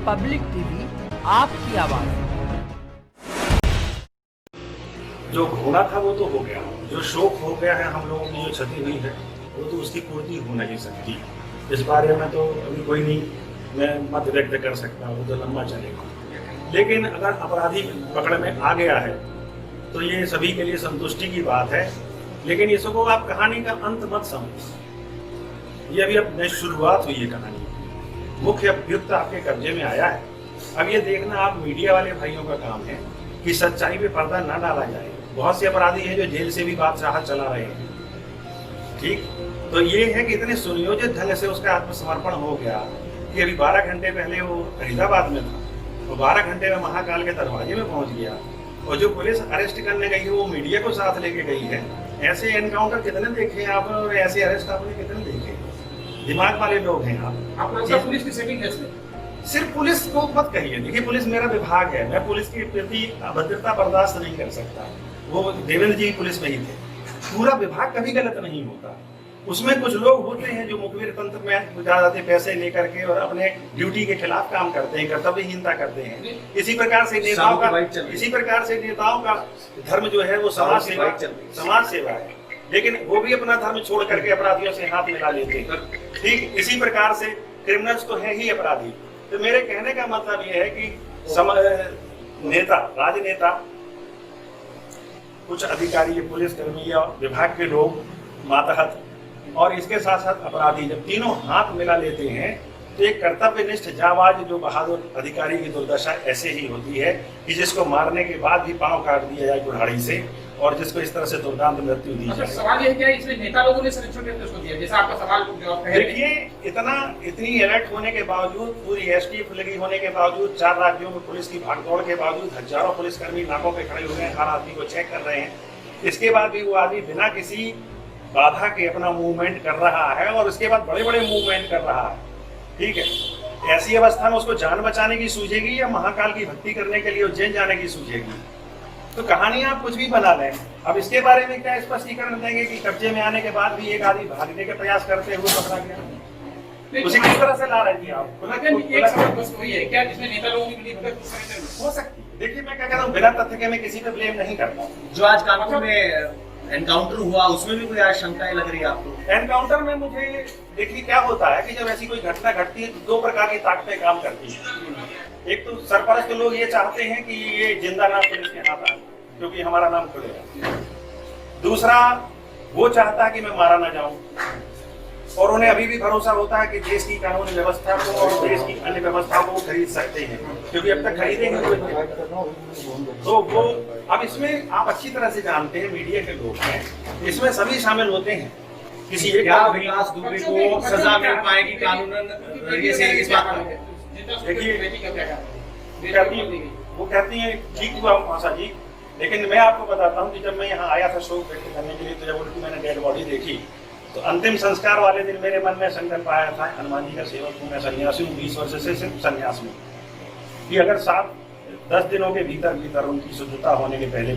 Public TV आपकी आवाज। जो होना था वो तो हो गया, जो शोक हो गया है, हम लोगों की जो क्षति हुई है वो तो उसकी पूर्ति हो नहीं सकती। इस बारे में तो अभी कोई नहीं मैं मत व्यक्त कर सकता, वो तो लंबा चलेगा। लेकिन अगर अपराधी पकड़ में आ गया है तो ये सभी के लिए संतुष्टि की बात है। लेकिन इसको आप कहानी का अंत मत समझ, ये अभी अब नई शुरुआत हुई है कहानी। मुख्य अभियुक्त आपके कब्जे में आया है। अब ये देखना आप मीडिया वाले भाइयों का काम है कि सच्चाई पे पर्दा ना डाला जाए। बहुत से अपराधी हैं जो जेल से भी बादशाह चला रहे हैं, ठीक। तो ये है कि इतने सुनियोजित ढंग से उसका आत्मसमर्पण हो गया कि अभी 12 घंटे पहले वो फरीदाबाद में था, वो 12 घंटे में महाकाल के दरवाजे में पहुंच गया। और जो पुलिस अरेस्ट करने गई है वो मीडिया को साथ लेके गई है। ऐसे एनकाउंटर कितने देखे आपने और ऐसे अरेस्ट आपने कितने देखे? दिमाग वाले लोग हैं आप। पुलिस की सेटिंग है इसमें? सिर्फ पुलिस को मत कहिए, देखिए पुलिस मेरा विभाग है, मैं पुलिस के प्रति अभद्रता बर्दाश्त नहीं कर सकता। वो देवेंद्र जी पुलिस में ही थे। पूरा विभाग कभी गलत नहीं होता, उसमें कुछ लोग होते हैं जो मुखबिर तंत्र में ज्यादा पैसे लेकर के और अपने ड्यूटी के खिलाफ काम करते हैं, कर्तव्यहीनता करते हैं। इसी प्रकार से नेताओं का धर्म जो है वो समाज सेवा है। लेकिन वो भी अपना धर्म छोड़ करके अपराधियों से हाथ मिला लेते हैं, ठीक। इसी प्रकार से क्रिमिनल्स तो है ही अपराधी। तो मेरे कहने का मतलब ये है कि नेता, राजनेता, कुछ अधिकारी, पुलिस कर्मी या विभाग के लोग, मातहत और इसके साथ साथ अपराधी, जब तीनों हाथ मिला लेते हैं तो एक कर्तव्यनिष्ठ जाबाज जो बहादुर अधिकारी की दुर्दशा ऐसे ही होती है कि जिसको मारने के बाद भी पांव काट दिया जाए कुल्हाड़ी से और जिसको इस तरह से दुर्दांत मृत्यु दी जाए। सवाल ये क्या है, इसमें नेता लोगों ने संरक्षण कैसे उसको दिया? जैसा आपका सवाल जवाब है। देखिए इतनी अलर्ट होने के बावजूद, पूरी एसटीएफ लगी होने के बावजूद, 4 राज्यों में पुलिस की भागदौड़ के बावजूद हजारों पुलिसकर्मी नाकों पे खड़े हुए हैं, हर आदमी को चेक कर रहे हैं। इसके बाद भी वो आदमी बिना किसी बाधा के अपना मूवमेंट कर रहा है और उसके बाद बड़े बड़े मूवमेंट कर रहा है, ठीक है। ऐसी अवस्था में उसको जान बचाने की सूझेगी या महाकाल की भक्ति करने के लिए उज्जैन जाने की सूझेगी? तो कहानी आप कुछ भी बना लें। अब इसके बारे में क्या स्पष्टीकरण देंगे कि कब्जे में आने के बाद भी एक आदमी भागने के प्रयास करते हुए पकड़ा गया? उसे किस तरह से ला रही थी आप? एक सवाल बस वही है, क्या जिसमें नेता लोगों की हो सकती है। देखिए मैं क्या कहता हूँ, बिना तथ्य के मैं किसी पे ब्लेम नहीं करता। जो आज कानपुर में एनकाउंटर हुआ उसमें भी कोई आशंकाएं लग रही है आपको? एनकाउंटर में मुझे देखिए क्या होता है कि जब ऐसी कोई घटना घटती है तो 2 प्रकार की ताकतें काम करती है। एक तो सरपरस्त लोग ये चाहते हैं कि ये जिंदा ना पुलिस के हाथ आए क्योंकि हमारा नाम खुलेगा। दूसरा वो चाहता है कि मैं मारा ना जाऊं और उन्हें अभी भी भरोसा होता है कि देश की कानून व्यवस्था को और देश की अन्य व्यवस्थाओं को खरीद सकते हैं, क्योंकि अब तक खरीदे हैं तो वो। अब इसमें आप अच्छी तरह से जानते हैं, मीडिया के लोग हैं, इसमें सभी शामिल होते हैं। किसी एक विकास दुबे को सजा मिल पाएगी कानूनन ये से इस बात को? देखिए वो कहती है ठीक हुआ मासा जी, लेकिन मैं आपको बताता हूँ कि जब मैं यहाँ आया था शोक व्यक्त करने के लिए, तो जब उनकी मैंने डेड बॉडी देखी तो अंतिम संस्कार वाले दिन मेरे मन में संकल्प आया था, हनुमान जी का सेवक हूँ, मैं सन्यासी हूँ, 20 वर्ष से सिर्फ सन्यास में, कि अगर 7-10 दिनों के भीतर भीतर उनकी शुद्धता होने के पहले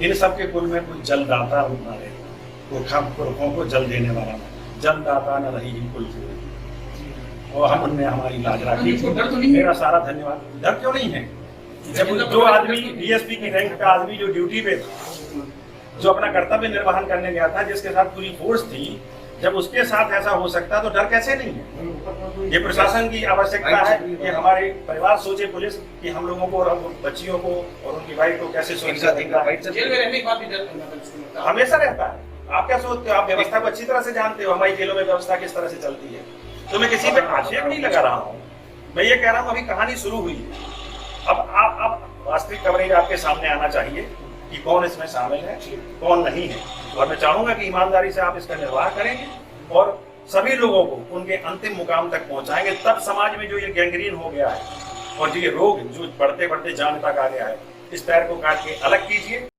इन सबके कुल में कोई जलदाता रूप न रहे, पुरखों को जल देने वाला न, जलदाता न रही कुल और हम उनने हमारी लाज रखी। मेरा सारा धन्यवाद। डर क्यों नहीं है? जब जो आदमी डीएसपी की रैंक का आदमी जो ड्यूटी पे था, जो अपना कर्तव्य निर्वहन करने गया था, जिसके साथ पूरी फोर्स थी, जब उसके साथ ऐसा हो सकता तो डर कैसे नहीं है? ये प्रशासन की आवश्यकता है कि हमारे परिवार सोचे, पुलिस, कि हम लोगों को और बच्चियों को और उनकी वाइफ को कैसे सुरक्षा देगा। हमेशा रहता है। आप क्या सोचते हो? आप व्यवस्था को अच्छी तरह से जानते हो, हमारी जेलों में व्यवस्था किस तरह से चलती है। तो मैं किसी पे आक्षेप नहीं लगा रहा हूँ, मैं ये कह रहा हूँ अभी कहानी शुरू हुई है। अब वास्तविक कवरेज आपके सामने आना चाहिए कि कौन इसमें शामिल है, कौन नहीं है। और मैं चाहूंगा कि ईमानदारी से आप इसका निर्वाह करेंगे और सभी लोगों को उनके अंतिम मुकाम तक पहुंचाएंगे। तब समाज में जो ये गैंग्रीन हो गया है और जो ये रोग जो बढ़ते बढ़ते जान तक आ गया है, इस पैर को काट के अलग कीजिए।